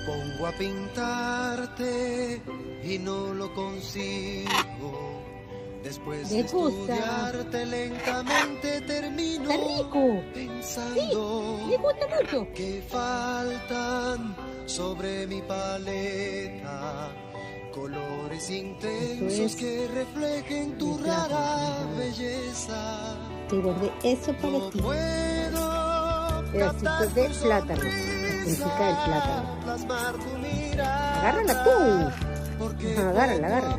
pongo a pintarte y no lo consigo. Después de estudiarte lentamente termino pensando que faltan sobre mi paleta colores intensos que reflejen tu rara belleza. Te bordé eso para ti. Pedacitos de plátano. La puntica del plátano. Agárrala tú. Agárrala.